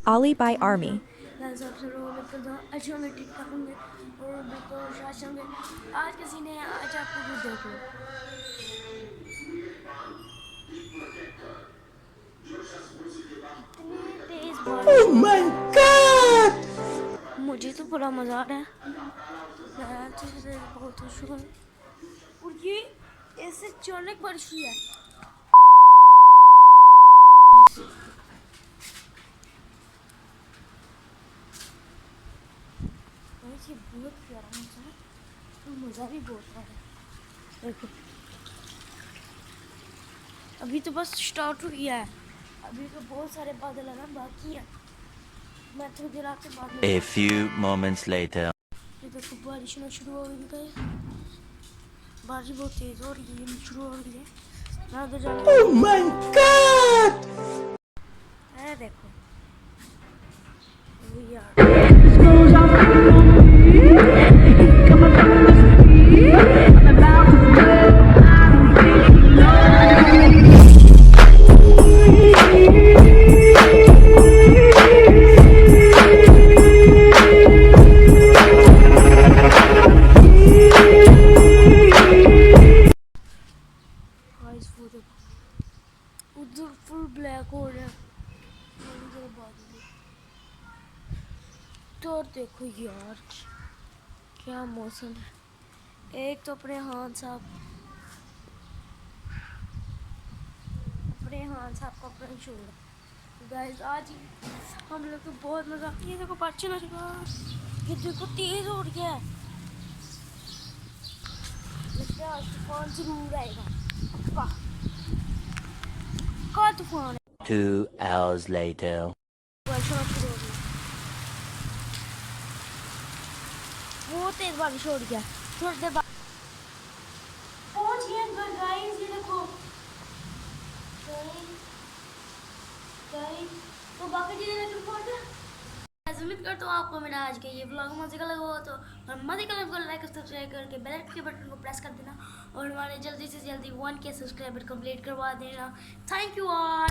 Ali by Army. अच्छे होंगे, ठीक ठाक होंगे और बिल्कुल शाश होंगे। आज के सीने हैं, आज आपको कुछ देख लो। इतनी तेज बारिश हो रही है, मुझे तो बड़ा मजा आ रहा है। मैं अच्छे से बहुत खुश हूँ और ये ऐसे अचानक बारिश हुई है। ये बहुत प्यारा मौसम है और मज़ा भी बहुत आ रहा है। देखो अभी तो बस स्टार्ट हुई है, अभी तो बहुत सारे बादल आना बाकी है। मैं थोड़ी देर आपसे बाद में A few moments later. ये देखो बारिश होना शुरू हो गई है, बारिश बहुत तेज हो रही है, शुरू हो रही है। मैं उधर जाने Oh my God! है, देखो यार उधर फुल ब्लैक हो रहा है। तो देखो यार क्या मौसम है। एक तो अपने हाथ साहब का अपना छोड़ गाइस, आज हम लोग तो बहुत मजा ये देखो बच्चे ना ये देखो तेज हो रही है। लगता है आज तूफान जरूर आएगा, पक्का का तूफान है। 2 hours later. बारिश होना शुरू हो गई, बहुत तेज बारिश हो रही है। थोड़ी देर बाद पहुंच गए घर गाइस, ये देखो गाइस तो बाकी चीजें लेकर पहुंच गए। उम्मीद करता हूँ आपको मेरा आज का ये व्लॉग मजे का लगा हो तो मजे का लगा लाइक और सब्सक्राइब करके बेल के बटन को प्रेस कर देना और हमारे जल्दी से जल्दी 1K सब्सक्राइबर कंप्लीट करवा देना। Thank you all.